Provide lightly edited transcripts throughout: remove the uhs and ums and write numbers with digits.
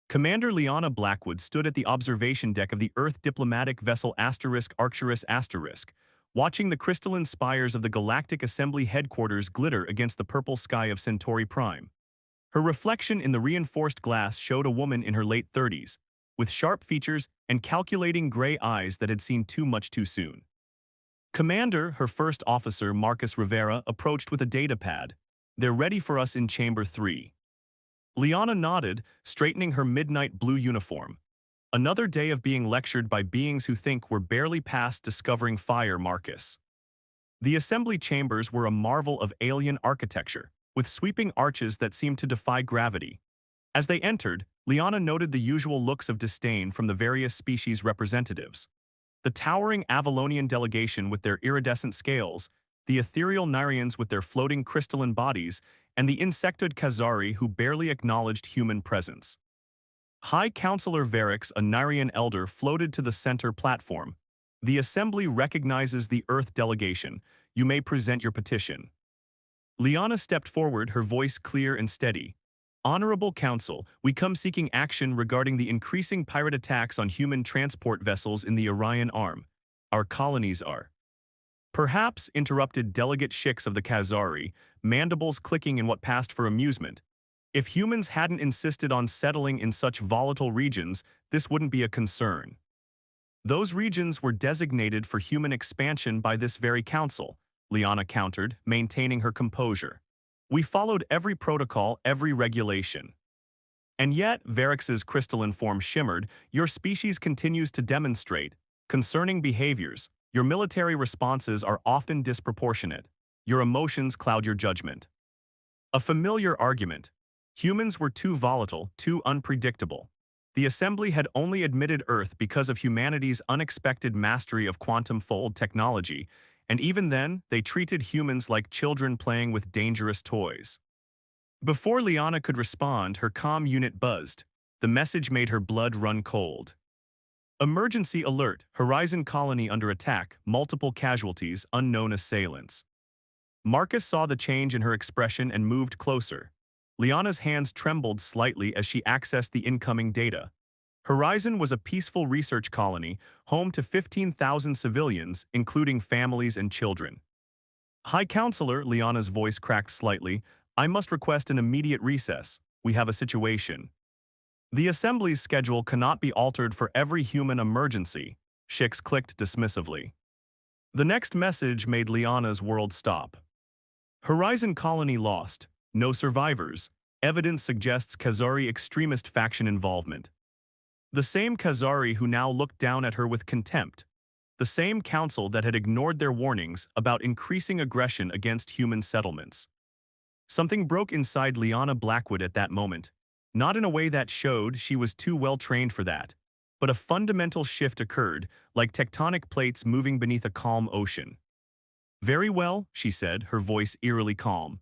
Commander Liana Blackwood stood at the observation deck of the Earth diplomatic vessel Arcturus watching the crystalline spires of the Galactic Assembly headquarters glitter against the purple sky of Centauri Prime. Her reflection in the reinforced glass showed a woman in her late 30s, with sharp features and calculating gray eyes that had seen too much too soon. Commander, her first officer, Marcus Rivera, approached with a data pad. "They're ready for us in Chamber 3. Liana nodded, straightening her midnight blue uniform. "Another day of being lectured by beings who think we're barely past discovering fire, Marcus." The assembly chambers were a marvel of alien architecture, with sweeping arches that seemed to defy gravity. As they entered, Liana noted the usual looks of disdain from the various species representatives. The towering Avalonian delegation with their iridescent scales, the ethereal Narians with their floating crystalline bodies, and the insectoid Khazari who barely acknowledged human presence. High Counselor Varix, a Narian elder, floated to the center platform. "The Assembly recognizes the Earth delegation. You may present your petition." Liana stepped forward, her voice clear and steady. "Honorable Council, we come seeking action regarding the increasing pirate attacks on human transport vessels in the Orion Arm. Our colonies are—" "Perhaps," interrupted Delegate Shix of the Khazari, mandibles clicking in what passed for amusement. "If humans hadn't insisted on settling in such volatile regions, this wouldn't be a concern." "Those regions were designated for human expansion by this very council," Liana countered, maintaining her composure. "We followed every protocol, every regulation." "And yet," Varix's crystalline form shimmered, "your species continues to demonstrate concerning behaviors. Your military responses are often disproportionate. Your emotions cloud your judgment." A familiar argument. Humans were too volatile, too unpredictable. The Assembly had only admitted Earth because of humanity's unexpected mastery of quantum-fold technology, and even then, they treated humans like children playing with dangerous toys. Before Liana could respond, her comm unit buzzed. The message made her blood run cold. "Emergency alert, Horizon colony under attack, multiple casualties, unknown assailants." Marcus saw the change in her expression and moved closer. Liana's hands trembled slightly as she accessed the incoming data. Horizon was a peaceful research colony, home to 15,000 civilians, including families and children. "High Counselor," Liana's voice cracked slightly, "I must request an immediate recess. We have a situation." "The Assembly's schedule cannot be altered for every human emergency," Shix clicked dismissively. The next message made Liana's world stop. "Horizon colony lost. No survivors. Evidence suggests Khazari extremist faction involvement." The same Khazari who now looked down at her with contempt. The same council that had ignored their warnings about increasing aggression against human settlements. Something broke inside Liana Blackwood at that moment. Not in a way that showed she was too well trained for that. But a fundamental shift occurred, like tectonic plates moving beneath a calm ocean. "Very well," she said, her voice eerily calm.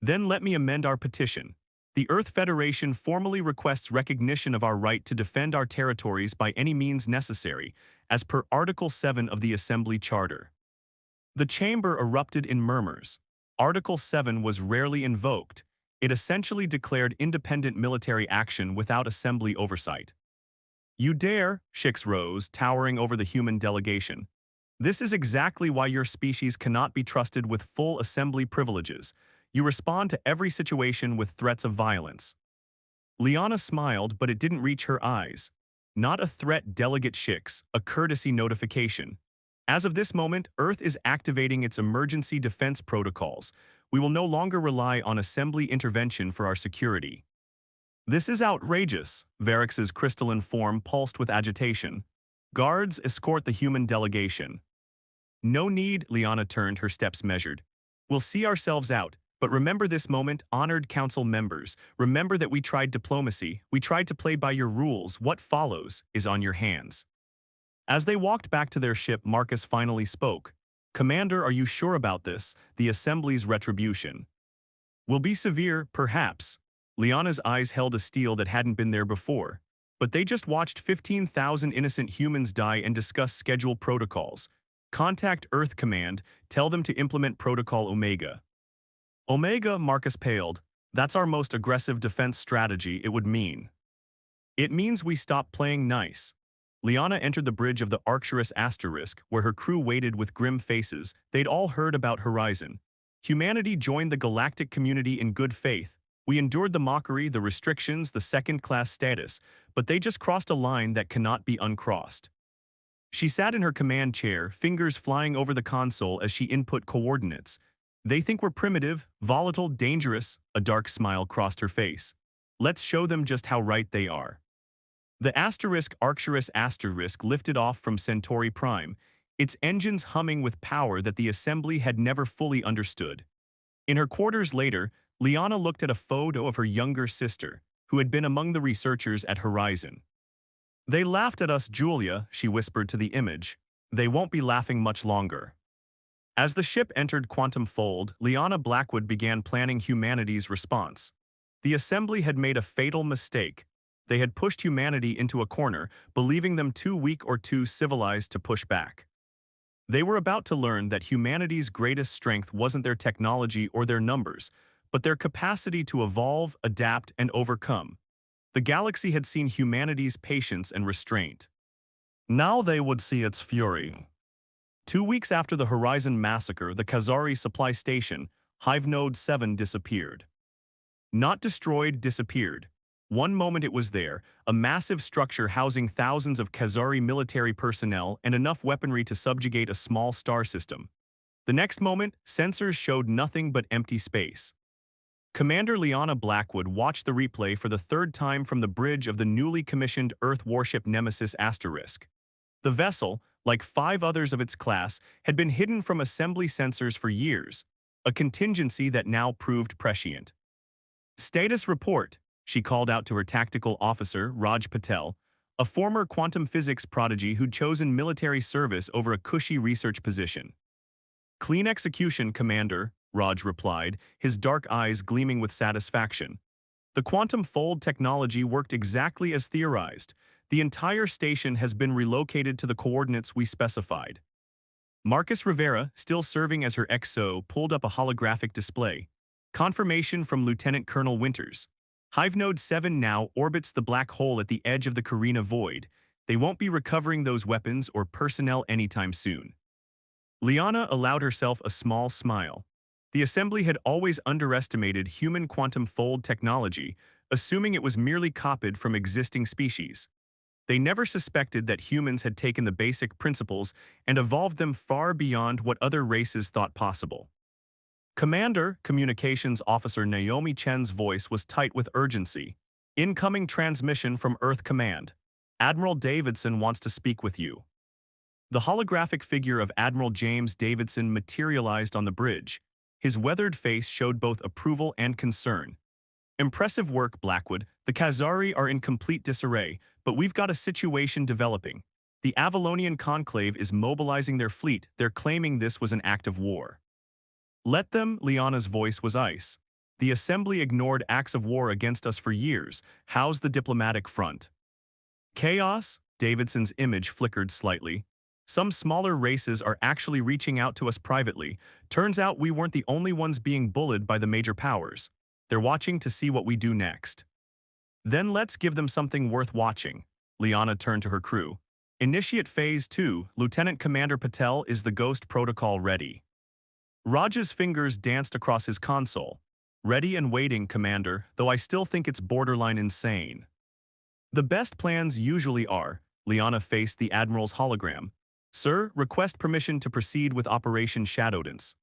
"Then let me amend our petition. The Earth Federation formally requests recognition of our right to defend our territories by any means necessary, as per Article 7 of the Assembly Charter." The chamber erupted in murmurs. Article 7 was rarely invoked. It essentially declared independent military action without Assembly oversight. "You dare," Shix rose, towering over the human delegation. "This is exactly why your species cannot be trusted with full Assembly privileges. You respond to every situation with threats of violence." Liana smiled, but it didn't reach her eyes. "Not a threat, Delegate Shix, a courtesy notification. As of this moment, Earth is activating its emergency defense protocols. We will no longer rely on Assembly intervention for our security." "This is outrageous," Varix's crystalline form pulsed with agitation. "Guards, escort the human delegation." "No need," Liana turned, her steps measured. "We'll see ourselves out. But remember this moment, honored council members. Remember that we tried diplomacy. We tried to play by your rules. What follows is on your hands." As they walked back to their ship, Marcus finally spoke. "Commander, are you sure about this? The Assembly's retribution will be severe, perhaps." Liana's eyes held a steel that hadn't been there before. "But they just watched 15,000 innocent humans die and discuss schedule protocols. Contact Earth Command. Tell them to implement Protocol Omega." "Omega," Marcus paled. "That's our most aggressive defense strategy. It would mean It means we stop playing nice. Liana entered the bridge of the Arcturus Asterisk, where her crew waited with grim faces. They'd all heard about Horizon. Humanity joined the galactic community in good faith. We endured the mockery, the restrictions, the second-class status, but they just crossed a line that cannot be uncrossed. She sat in her command chair, fingers flying over the console as she input coordinates. They think we're primitive, volatile, dangerous. A dark smile crossed her face. Let's show them just how right they are. The Arcturus Asterisk lifted off from Centauri Prime, its engines humming with power that the assembly had never fully understood. In her quarters later, Liana looked at a photo of her younger sister, who had been among the researchers at Horizon. They laughed at us, Julia, she whispered to the image. They won't be laughing much longer. As the ship entered Quantum Fold, Liana Blackwood began planning humanity's response. The assembly had made a fatal mistake. They had pushed humanity into a corner, believing them too weak or too civilized to push back. They were about to learn that humanity's greatest strength wasn't their technology or their numbers, but their capacity to evolve, adapt, and overcome. The galaxy had seen humanity's patience and restraint. Now they would see its fury. 2 weeks after the Horizon massacre, the Khazari supply station, Hive Node 7, disappeared. Not destroyed, disappeared. One moment it was there, a massive structure housing thousands of Khazari military personnel and enough weaponry to subjugate a small star system. The next moment, sensors showed nothing but empty space. Commander Liana Blackwood watched the replay for the third time from the bridge of the newly commissioned Earth warship Nemesis Asterisk. The vessel, like 5 others of its class, had been hidden from assembly sensors for years, a contingency that now proved prescient. Status report, she called out to her tactical officer, Raj Patel, a former quantum physics prodigy who'd chosen military service over a cushy research position. Clean execution, Commander, Raj replied, his dark eyes gleaming with satisfaction. The quantum fold technology worked exactly as theorized. The entire station has been relocated to the coordinates we specified. Marcus Rivera, still serving as her XO, pulled up a holographic display. Confirmation from Lieutenant Colonel Winters. Hive Node 7 now orbits the black hole at the edge of the Carina Void. They won't be recovering those weapons or personnel anytime soon. Liana allowed herself a small smile. The assembly had always underestimated human quantum fold technology, assuming it was merely copied from existing species. They never suspected that humans had taken the basic principles and evolved them far beyond what other races thought possible. Commander, Communications Officer Naomi Chen's voice was tight with urgency. Incoming transmission from Earth Command. Admiral Davidson wants to speak with you. The holographic figure of Admiral James Davidson materialized on the bridge. His weathered face showed both approval and concern. Impressive work, Blackwood. The Khazari are in complete disarray, but we've got a situation developing. The Avalonian Conclave is mobilizing their fleet. They're claiming this was an act of war. Let them, Liana's voice was ice. The Assembly ignored acts of war against us for years. How's the diplomatic front? Chaos? Davidson's image flickered slightly. Some smaller races are actually reaching out to us privately. Turns out we weren't the only ones being bullied by the major powers. They're watching to see what we do next. Then let's give them something worth watching. Liana turned to her crew. Initiate Phase 2, Lieutenant Commander Patel, is the Ghost Protocol ready? Raj's fingers danced across his console. Ready and waiting, Commander, though I still think it's borderline insane. The best plans usually are. Liana faced the Admiral's hologram. Sir, request permission to proceed with Operation Shadow Dance.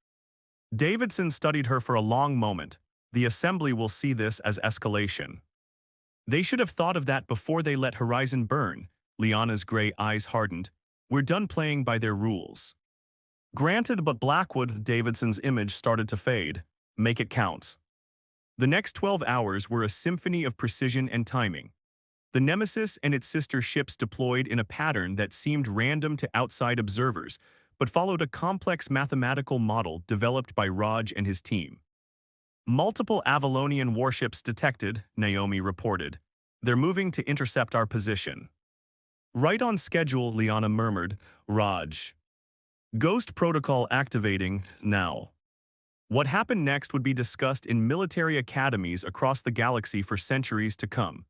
Davidson studied her for a long moment. The Assembly will see this as escalation. They should have thought of that before they let Horizon burn. Liana's gray eyes hardened. We're done playing by their rules. Granted, but Blackwood, Davidson's image started to fade. Make it count. The next 12 hours were a symphony of precision and timing. The Nemesis and its sister ships deployed in a pattern that seemed random to outside observers, but followed a complex mathematical model developed by Raj and his team. Multiple Avalonian warships detected, Naomi reported. They're moving to intercept our position. Right on schedule, Liana murmured. Raj. Ghost Protocol activating now. What happened next would be discussed in military academies across the galaxy for centuries to come.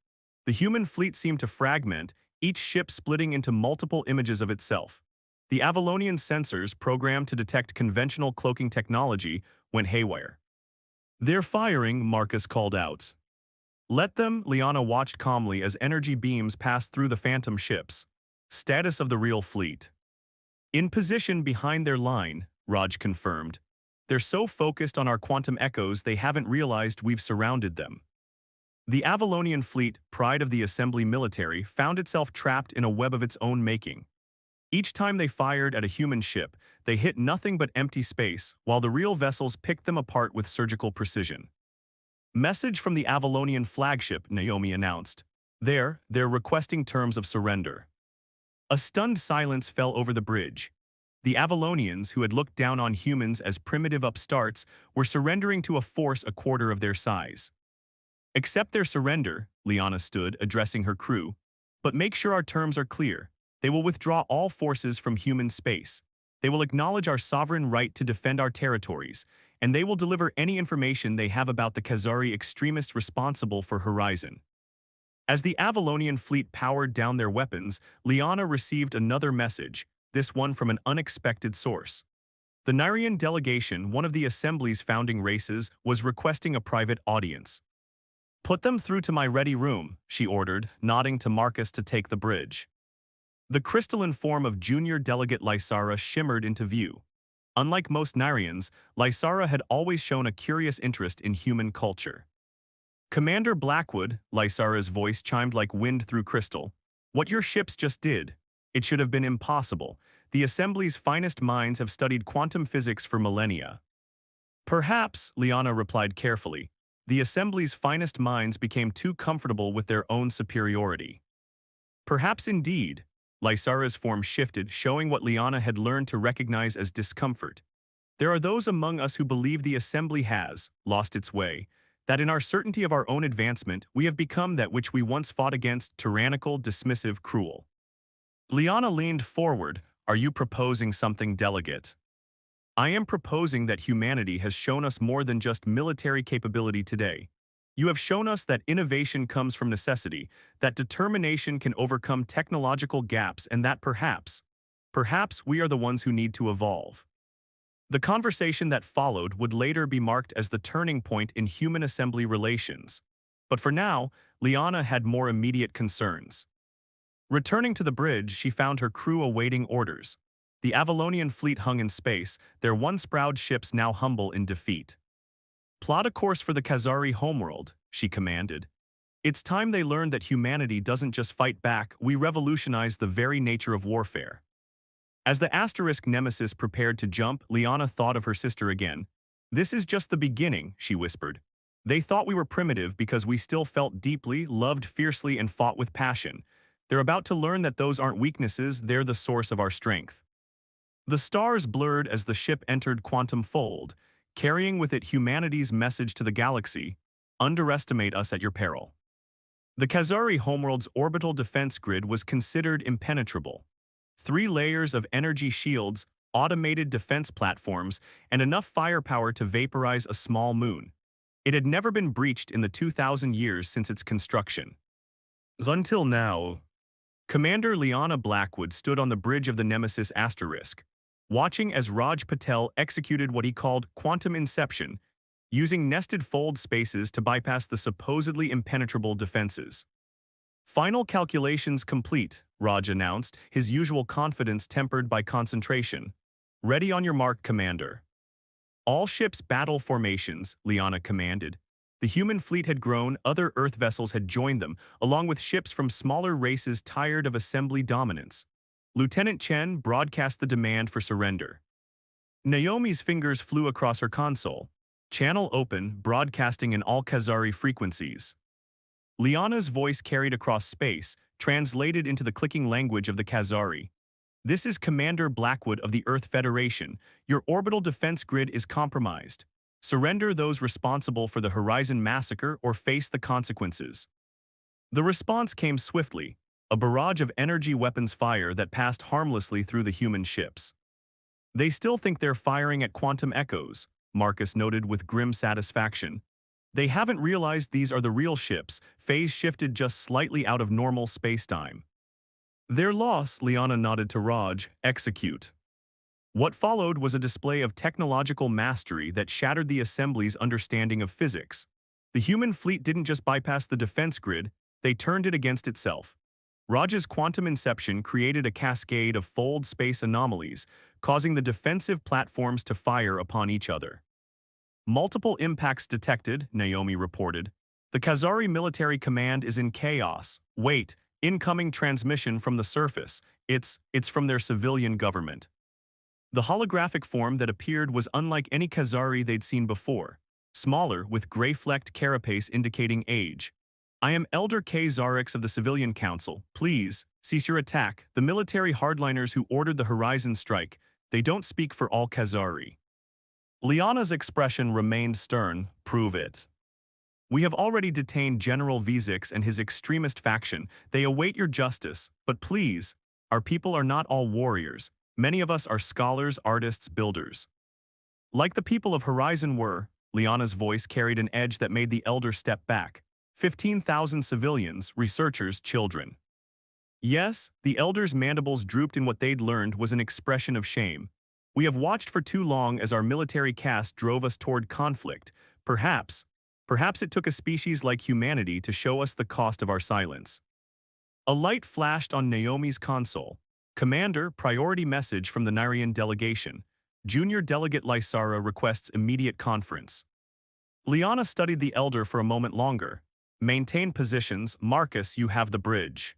The human fleet seemed to fragment, each ship splitting into multiple images of itself. The Avalonian sensors, programmed to detect conventional cloaking technology, went haywire. "They're firing," Marcus called out. "Let them," Liana watched calmly as energy beams passed through the phantom ships. Status of the real fleet. "In position behind their line," Raj confirmed. "They're so focused on our quantum echoes they haven't realized we've surrounded them." The Avalonian fleet, pride of the assembly military, found itself trapped in a web of its own making. Each time they fired at a human ship, they hit nothing but empty space, while the real vessels picked them apart with surgical precision. "Message from the Avalonian flagship," Naomi announced. They're requesting terms of surrender." A stunned silence fell over the bridge. The Avalonians, who had looked down on humans as primitive upstarts, were surrendering to a force a quarter of their size. "Accept their surrender," Liana stood, addressing her crew. "But make sure our terms are clear. They will withdraw all forces from human space. They will acknowledge our sovereign right to defend our territories, and they will deliver any information they have about the Khazari extremists responsible for Horizon." As the Avalonian fleet powered down their weapons, Liana received another message, this one from an unexpected source. The Narian delegation, one of the Assembly's founding races, was requesting a private audience. "Put them through to my ready room," she ordered, nodding to Marcus to take the bridge. The crystalline form of junior delegate Lysara shimmered into view. Unlike most Narians, Lysara had always shown a curious interest in human culture. "Commander Blackwood," Lysara's voice chimed like wind through crystal, "what your ships just did, it should have been impossible. The Assembly's finest minds have studied quantum physics for millennia." "Perhaps," Liana replied carefully, "the Assembly's finest minds became too comfortable with their own superiority." "Perhaps indeed." Lysara's form shifted, showing what Liana had learned to recognize as discomfort. "There are those among us who believe the Assembly has lost its way, that in our certainty of our own advancement, we have become that which we once fought against: tyrannical, dismissive, cruel." Liana leaned forward. "Are you proposing something, delegate?" "I am proposing that humanity has shown us more than just military capability today. You have shown us that innovation comes from necessity, that determination can overcome technological gaps, and that perhaps we are the ones who need to evolve." The conversation that followed would later be marked as the turning point in human-assembly relations. But for now, Liana had more immediate concerns. Returning to the bridge, she found her crew awaiting orders. The Avalonian fleet hung in space, their once-proud ships now humble in defeat. "Plot a course for the Khazari homeworld," she commanded. "It's time they learned that humanity doesn't just fight back, we revolutionize the very nature of warfare." As the asterisk nemesis prepared to jump, Liana thought of her sister again. "This is just the beginning," she whispered. "They thought we were primitive because we still felt deeply, loved fiercely, and fought with passion. They're about to learn that those aren't weaknesses, they're the source of our strength." The stars blurred as the ship entered quantum fold, carrying with it humanity's message to the galaxy: "Underestimate us at your peril." The Khazari homeworld's orbital defense grid was considered impenetrable. 3 layers of energy shields, automated defense platforms, and enough firepower to vaporize a small moon. It had never been breached in the 2,000 years since its construction. Until now, Commander Liana Blackwood stood on the bridge of the Nemesis asterisk, watching as Raj Patel executed what he called quantum inception, using nested fold spaces to bypass the supposedly impenetrable defenses. "Final calculations complete," Raj announced, his usual confidence tempered by concentration. "Ready on your mark, Commander." "All ships battle formations," Liana commanded. The human fleet had grown, other Earth vessels had joined them, along with ships from smaller races tired of assembly dominance. Lieutenant Chen broadcast the demand for surrender. Naomi's fingers flew across her console. Channel open, broadcasting in all Khazari frequencies. Liana's voice carried across space, translated into the clicking language of the Khazari. "This is Commander Blackwood of the Earth Federation. Your orbital defense grid is compromised. Surrender those responsible for the Horizon massacre or face the consequences." The response came swiftly, a barrage of energy weapons fire that passed harmlessly through the human ships. "They still think they're firing at quantum echoes," Marcus noted with grim satisfaction. They haven't realized these are the real ships, phase shifted just slightly out of normal spacetime. Their loss, Liana nodded to Raj, execute. What followed was a display of technological mastery that shattered the assembly's understanding of physics. The human fleet didn't just bypass the defense grid, they turned it against itself. Raj's quantum inception created a cascade of fold space anomalies, causing the defensive platforms to fire upon each other. Multiple impacts detected, Naomi reported. The Khazari military command is in chaos. Wait, incoming transmission from the surface. It's from their civilian government. The holographic form that appeared was unlike any Khazari they'd seen before, smaller with gray-flecked carapace indicating age. I am Elder K. Zarix of the Civilian Council. Please, cease your attack. The military hardliners who ordered the Horizon strike, they don't speak for all Khazari. Liana's expression remained stern. Prove it. We have already detained General Vizix and his extremist faction. They await your justice. But please, our people are not all warriors. Many of us are scholars, artists, builders. Like the people of Horizon were, Liana's voice carried an edge that made the elder step back. 15,000 civilians, researchers, children. Yes, the elder's mandibles drooped in what they'd learned was an expression of shame. We have watched for too long as our military caste drove us toward conflict. Perhaps it took a species like humanity to show us the cost of our silence. A light flashed on Naomi's console. Commander, priority message from the Narian delegation. Junior Delegate Lysara requests immediate conference. Liana studied the elder for a moment longer. Maintain positions, Marcus, you have the bridge.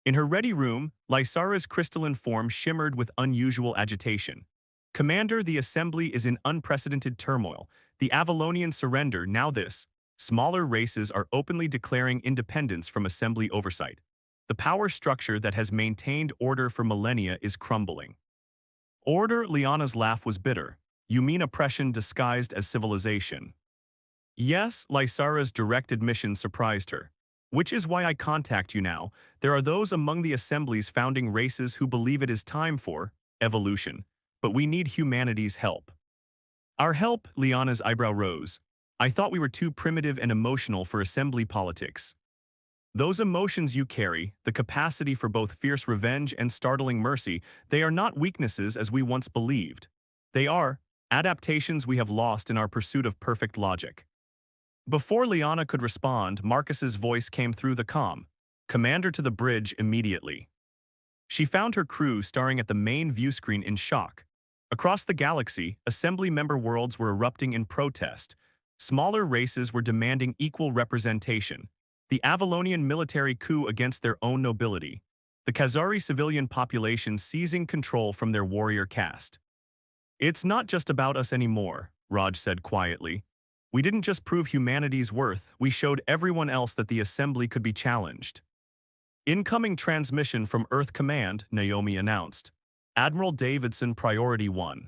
In her ready room, Lysara's crystalline form shimmered with unusual agitation. Commander, the assembly is in unprecedented turmoil. The Avalonian surrender, now this. Smaller races are openly declaring independence from assembly oversight. The power structure that has maintained order for millennia is crumbling. Order? Liana's laugh was bitter. You mean oppression disguised as civilization? Yes, Lysara's direct admission surprised her. Which is why I contact you now. There are those among the assembly's founding races who believe it is time for evolution. But we need humanity's help. Our help? Liana's eyebrow rose. I thought we were too primitive and emotional for assembly politics. Those emotions you carry, the capacity for both fierce revenge and startling mercy, they are not weaknesses as we once believed. They are adaptations we have lost in our pursuit of perfect logic. Before Liana could respond, Marcus's voice came through the comm. Commander to the bridge immediately. She found her crew staring at the main view screen in shock. Across the galaxy, assembly member worlds were erupting in protest. Smaller races were demanding equal representation. The Avalonian military coup against their own nobility. The Khazari civilian population seizing control from their warrior caste. It's not just about us anymore, Raj said quietly. We didn't just prove humanity's worth, we showed everyone else that the assembly could be challenged. Incoming transmission from Earth Command, Naomi announced. Admiral Davidson, Priority 1.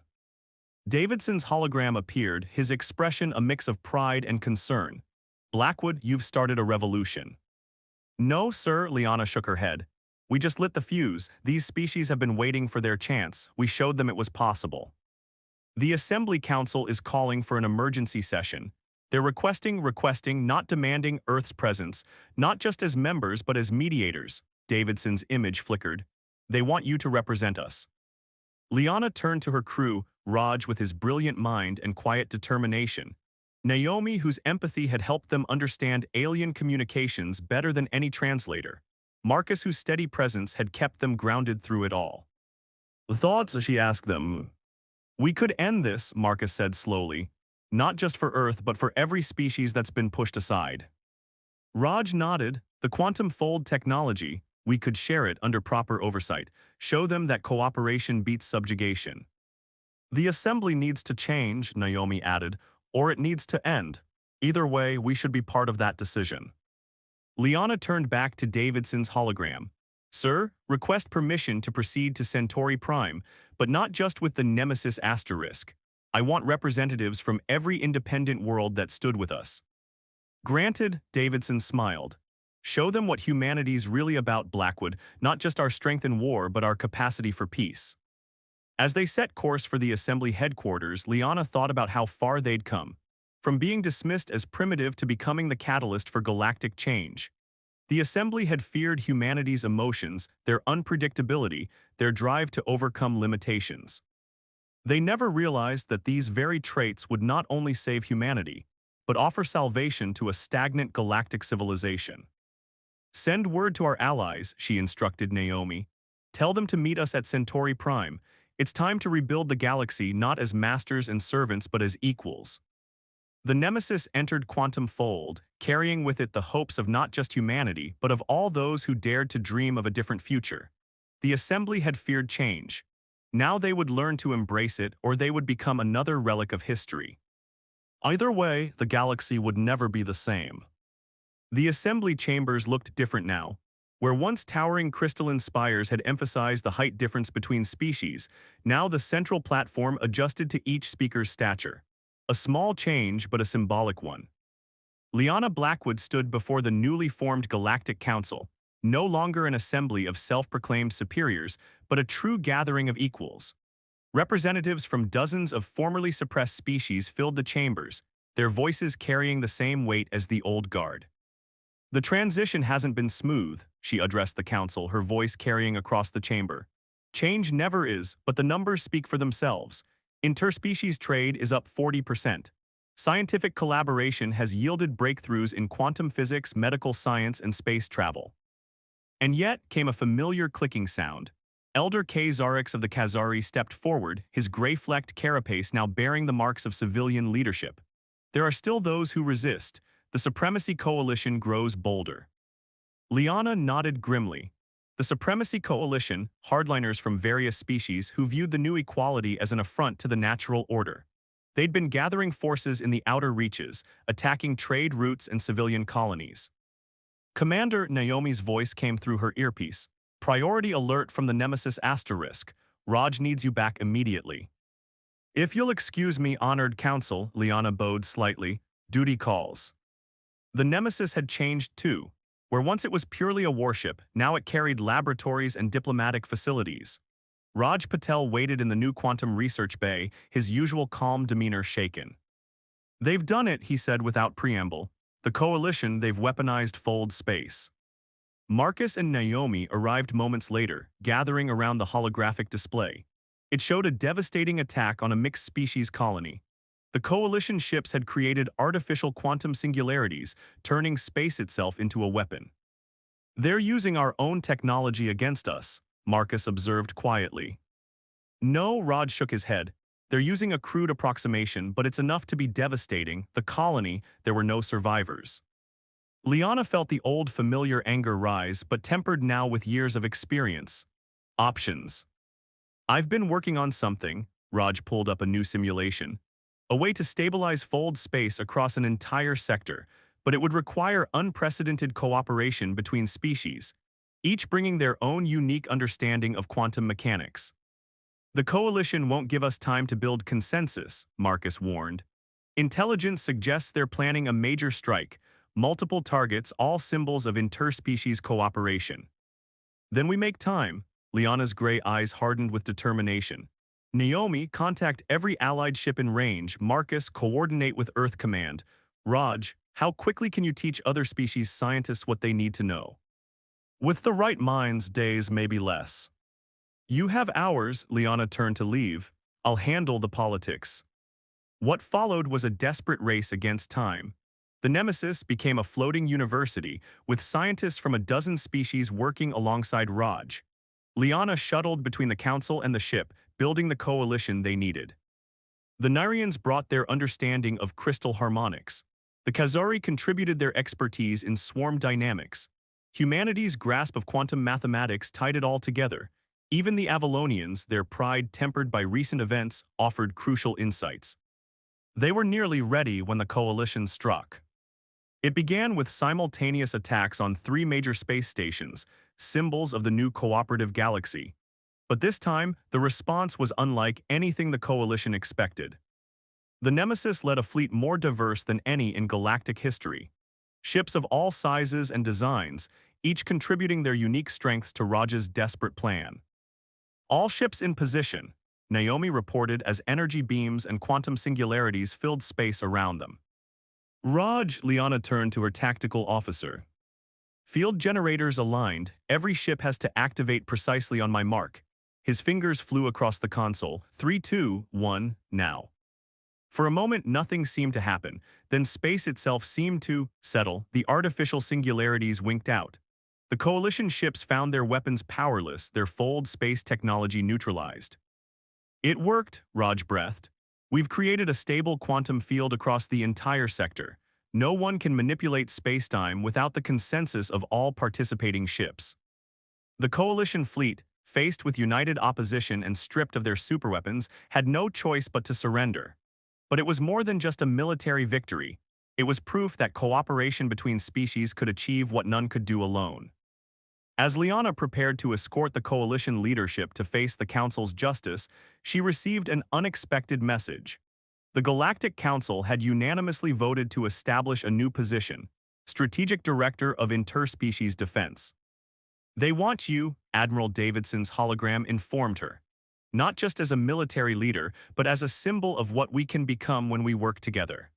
Davidson's hologram appeared, his expression a mix of pride and concern. Blackwood, you've started a revolution. No, sir, Liana shook her head. We just lit the fuse. These species have been waiting for their chance. We showed them it was possible. The Assembly Council is calling for an emergency session. They're requesting, not demanding Earth's presence, not just as members but as mediators. Davidson's image flickered. They want you to represent us. Liana turned to her crew, Raj with his brilliant mind and quiet determination. Naomi, whose empathy had helped them understand alien communications better than any translator. Marcus, whose steady presence had kept them grounded through it all. Thoughts? She asked them. We could end this, Marcus said slowly. Not just for Earth, but for every species that's been pushed aside. Raj nodded. The quantum fold technology, we could share it under proper oversight, show them that cooperation beats subjugation. The assembly needs to change, Naomi added, or it needs to end. Either way, we should be part of that decision. Liana turned back to Davidson's hologram. Sir, request permission to proceed to Centauri Prime, but not just with the Nemesis asterisk. I want representatives from every independent world that stood with us. Granted, Davidson smiled. Show them what humanity's really about, Blackwood, not just our strength in war, but our capacity for peace. As they set course for the assembly headquarters, Liana thought about how far they'd come. from being dismissed as primitive to becoming the catalyst for galactic change. The Assembly had feared humanity's emotions, their unpredictability, their drive to overcome limitations. They never realized that these very traits would not only save humanity, but offer salvation to a stagnant galactic civilization. Send word to our allies, she instructed Naomi. Tell them to meet us at Centauri Prime. It's time to rebuild the galaxy not as masters and servants but as equals. The Nemesis entered Quantum Fold, carrying with it the hopes of not just humanity, but of all those who dared to dream of a different future. The Assembly had feared change. Now they would learn to embrace it, or they would become another relic of history. Either way, the galaxy would never be the same. The assembly chambers looked different now. Where once towering crystalline spires had emphasized the height difference between species, now the central platform adjusted to each speaker's stature. A small change, but a symbolic one. Liana Blackwood stood before the newly formed Galactic Council, no longer an assembly of self-proclaimed superiors, but a true gathering of equals. Representatives from dozens of formerly suppressed species filled the chambers, their voices carrying the same weight as the old guard. The transition hasn't been smooth, she addressed the council, her voice carrying across the chamber. Change never is, but the numbers speak for themselves. Interspecies trade is up 40%. Scientific collaboration has yielded breakthroughs in quantum physics, medical science, and space travel. And yet came a familiar clicking sound. Elder K. Zarix of the Khazari stepped forward, his gray-flecked carapace now bearing the marks of civilian leadership. There are still those who resist. The Supremacy Coalition grows bolder. Liana nodded grimly. The Supremacy Coalition, hardliners from various species who viewed the new equality as an affront to the natural order. They'd been gathering forces in the outer reaches, attacking trade routes and civilian colonies. Commander, Naomi's voice came through her earpiece. Priority alert from the Nemesis Asterisk. Raj needs you back immediately. If you'll excuse me, honored council, Liana bowed slightly. Duty calls. The Nemesis had changed too. Where once it was purely a warship, now it carried laboratories and diplomatic facilities. Raj Patel waited in the new quantum research bay, his usual calm demeanor shaken. They've done it, he said without preamble. The coalition, they've weaponized Fold space. Marcus and Naomi arrived moments later, gathering around the holographic display. It showed a devastating attack on a mixed-species colony. The coalition ships had created artificial quantum singularities, turning space itself into a weapon. They're using our own technology against us, Marcus observed quietly. No, Raj shook his head. They're using a crude approximation, but it's enough to be devastating. The colony, there were no survivors. Liana felt the old familiar anger rise, but tempered now with years of experience. Options. I've been working on something. Raj pulled up a new simulation. A way to stabilize Fold space across an entire sector, but it would require unprecedented cooperation between species, each bringing their own unique understanding of quantum mechanics. The coalition won't give us time to build consensus, Marcus warned. Intelligence suggests they're planning a major strike, multiple targets, all symbols of interspecies cooperation. Then we make time. Liana's gray eyes hardened with determination. Naomi, contact every allied ship in range. Marcus, coordinate with Earth Command. Raj, how quickly can you teach other species scientists what they need to know? With the right minds, days, maybe less. You have hours, Liana turned to leave. I'll handle the politics. What followed was a desperate race against time. The Nemesis became a floating university, with scientists from a dozen species working alongside Raj. Liana shuttled between the council and the ship, building the coalition they needed. The Narians brought their understanding of crystal harmonics. The Khazari contributed their expertise in swarm dynamics. Humanity's grasp of quantum mathematics tied it all together. Even the Avalonians, their pride tempered by recent events, offered crucial insights. They were nearly ready when the coalition struck. It began with simultaneous attacks on 3 major space stations, symbols of the new cooperative galaxy. But this time, the response was unlike anything the coalition expected. The Nemesis led a fleet more diverse than any in galactic history. Ships of all sizes and designs, each contributing their unique strengths to Raj's desperate plan. All ships in position, Naomi reported as energy beams and quantum singularities filled space around them. Raj, Liana turned to her tactical officer. Field generators aligned, every ship has to activate precisely on my mark. His fingers flew across the console. 3, 2, 1, now. For a moment, nothing seemed to happen. Then space itself seemed to settle. The artificial singularities winked out. The coalition ships found their weapons powerless, their fold space technology neutralized. It worked, Raj breathed. We've created a stable quantum field across the entire sector. No one can manipulate spacetime without the consensus of all participating ships. The coalition fleet, faced with united opposition and stripped of their superweapons, had no choice but to surrender. But it was more than just a military victory. It was proof that cooperation between species could achieve what none could do alone. As Liana prepared to escort the coalition leadership to face the Council's justice, she received an unexpected message. The Galactic Council had unanimously voted to establish a new position, Strategic Director of Interspecies Defense. They want you, Admiral Davidson's hologram informed her. Not just as a military leader, but as a symbol of what we can become when we work together.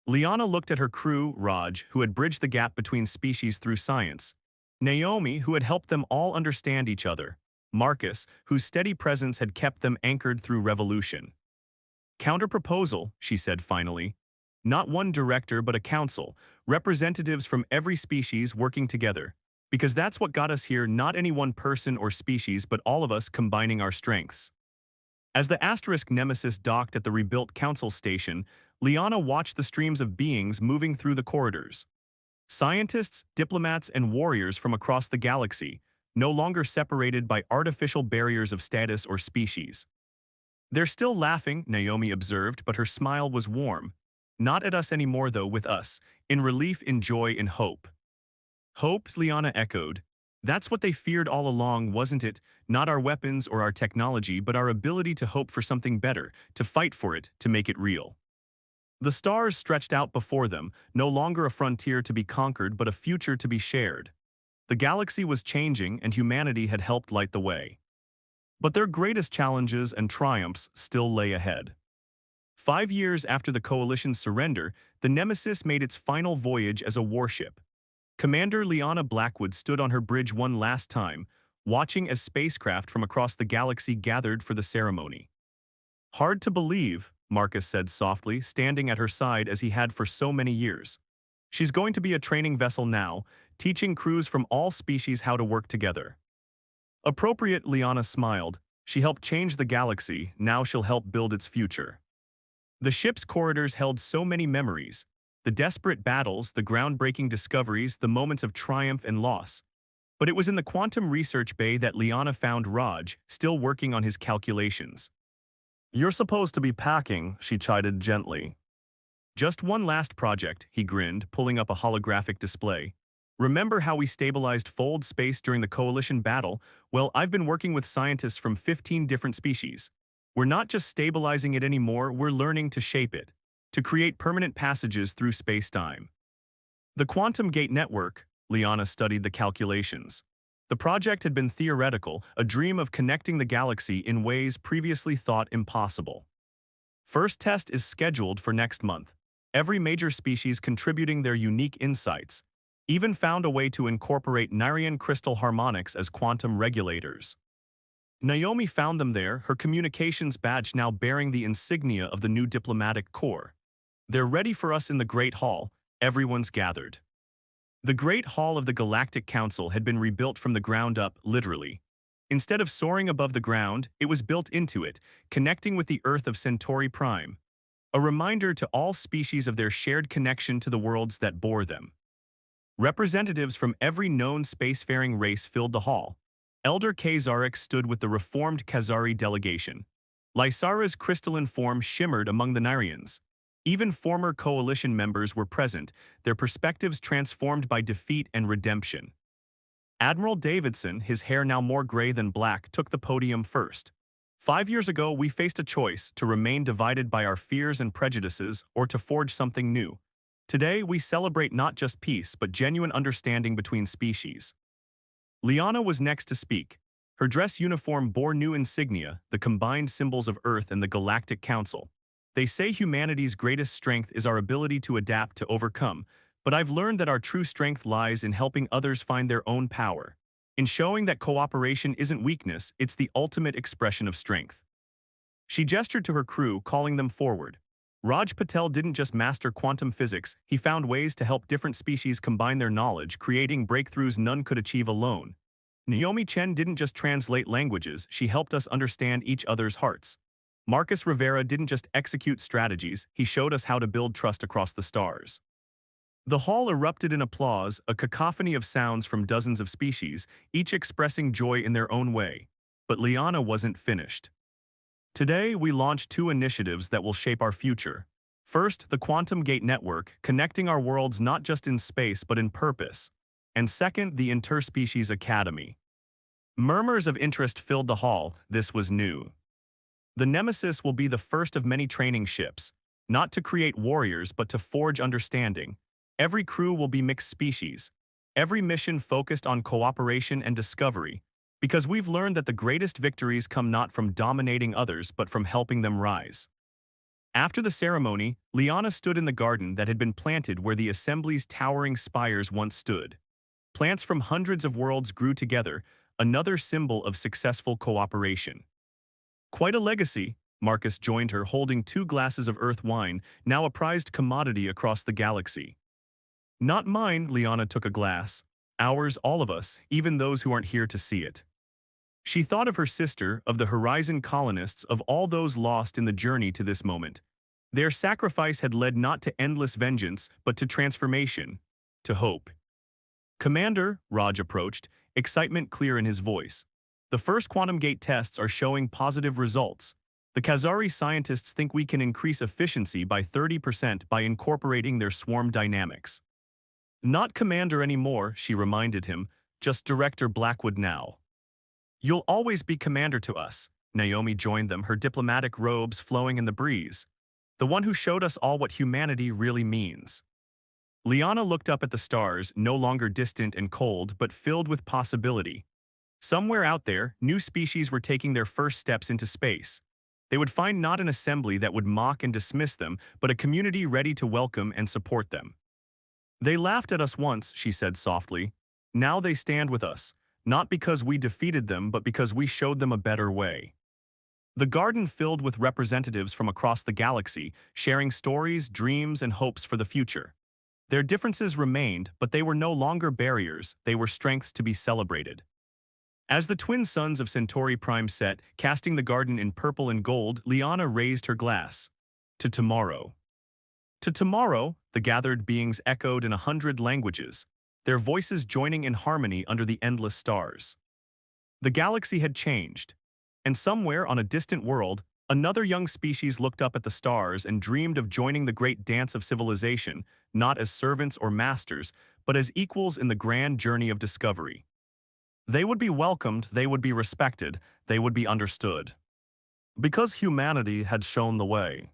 Liana looked at her crew, Raj, who had bridged the gap between species through science, Naomi, who had helped them all understand each other, Marcus, whose steady presence had kept them anchored through revolution. Counter-proposal, she said finally. Not one director but a council, representatives from every species working together. Because that's what got us here, not any one person or species but all of us combining our strengths. As the asterisk Nemesis docked at the rebuilt council station, Liana watched the streams of beings moving through the corridors. Scientists, diplomats, and warriors from across the galaxy, no longer separated by artificial barriers of status or species. They're still laughing, Naomi observed, but her smile was warm. Not at us anymore though, with us, in relief, in joy, in hope. Hope, Liana echoed. That's what they feared all along, wasn't it? Not our weapons or our technology, but our ability to hope for something better, to fight for it, to make it real. The stars stretched out before them, no longer a frontier to be conquered but a future to be shared. The galaxy was changing and humanity had helped light the way. But their greatest challenges and triumphs still lay ahead. 5 years after the Coalition's surrender, the Nemesis made its final voyage as a warship. Commander Liana Blackwood stood on her bridge one last time, watching as spacecraft from across the galaxy gathered for the ceremony. Hard to believe, Marcus said softly, standing at her side as he had for so many years. She's going to be a training vessel now, teaching crews from all species how to work together. Appropriate, Liana smiled. She helped change the galaxy, now she'll help build its future. The ship's corridors held so many memories. The desperate battles, the groundbreaking discoveries, the moments of triumph and loss. But it was in the quantum research bay that Liana found Raj, still working on his calculations. You're supposed to be packing, she chided gently. Just one last project, he grinned, pulling up a holographic display. Remember how we stabilized fold space during the Coalition battle? Well, I've been working with scientists from 15 different species. We're not just stabilizing it anymore, we're learning to shape it, to create permanent passages through space-time. The Quantum Gate Network, Liana studied the calculations. The project had been theoretical, a dream of connecting the galaxy in ways previously thought impossible. First test is scheduled for next month. Every major species contributing their unique insights, even found a way to incorporate Narian crystal harmonics as quantum regulators. Naomi found them there, her communications badge now bearing the insignia of the new diplomatic corps. They're ready for us in the Great Hall, everyone's gathered. The Great Hall of the Galactic Council had been rebuilt from the ground up, literally. Instead of soaring above the ground, it was built into it, connecting with the Earth of Centauri Prime. A reminder to all species of their shared connection to the worlds that bore them. Representatives from every known spacefaring race filled the hall. Elder Kazarek stood with the reformed Khazari delegation. Lysara's crystalline form shimmered among the Narians. Even former coalition members were present, their perspectives transformed by defeat and redemption. Admiral Davidson, his hair now more gray than black, took the podium first. 5 years ago, we faced a choice to remain divided by our fears and prejudices or to forge something new. Today, we celebrate not just peace, but genuine understanding between species. Liana was next to speak. Her dress uniform bore new insignia, the combined symbols of Earth and the Galactic Council. They say humanity's greatest strength is our ability to adapt to overcome, but I've learned that our true strength lies in helping others find their own power. In showing that cooperation isn't weakness, it's the ultimate expression of strength. She gestured to her crew, calling them forward. Raj Patel didn't just master quantum physics, he found ways to help different species combine their knowledge, creating breakthroughs none could achieve alone. Naomi Chen didn't just translate languages, she helped us understand each other's hearts. Marcus Rivera didn't just execute strategies, he showed us how to build trust across the stars. The hall erupted in applause, a cacophony of sounds from dozens of species, each expressing joy in their own way. But Liana wasn't finished. Today, we launch two initiatives that will shape our future. First, the Quantum Gate Network, connecting our worlds not just in space but in purpose. And second, the Interspecies Academy. Murmurs of interest filled the hall. This was new. The Nemesis will be the first of many training ships, not to create warriors but to forge understanding. Every crew will be mixed species. Every mission focused on cooperation and discovery, because we've learned that the greatest victories come not from dominating others but from helping them rise. After the ceremony, Liana stood in the garden that had been planted where the assembly's towering spires once stood. Plants from hundreds of worlds grew together, another symbol of successful cooperation. Quite a legacy, Marcus joined her holding 2 glasses of earth wine, now a prized commodity across the galaxy. Not mine, Liana took a glass. Ours, all of us, even those who aren't here to see it. She thought of her sister, of the Horizon colonists, of all those lost in the journey to this moment. Their sacrifice had led not to endless vengeance, but to transformation, to hope. Commander, Raj approached, excitement clear in his voice. The first quantum gate tests are showing positive results. The Khazari scientists think we can increase efficiency by 30% by incorporating their swarm dynamics. Not Commander anymore, she reminded him, just Director Blackwood now. You'll always be Commander to us. Naomi joined them, her diplomatic robes flowing in the breeze. The one who showed us all what humanity really means. Liana looked up at the stars, no longer distant and cold, but filled with possibility. Somewhere out there, new species were taking their first steps into space. They would find not an assembly that would mock and dismiss them, but a community ready to welcome and support them. They laughed at us once, she said softly. Now they stand with us, not because we defeated them, but because we showed them a better way. The garden filled with representatives from across the galaxy, sharing stories, dreams, and hopes for the future. Their differences remained, but they were no longer barriers, they were strengths to be celebrated. As the twin suns of Centauri Prime set, casting the garden in purple and gold, Liana raised her glass. To tomorrow. To tomorrow, the gathered beings echoed in 100 languages, their voices joining in harmony under the endless stars. The galaxy had changed, and somewhere on a distant world, another young species looked up at the stars and dreamed of joining the great dance of civilization, not as servants or masters, but as equals in the grand journey of discovery. They would be welcomed, they would be respected, they would be understood. Because humanity had shown the way.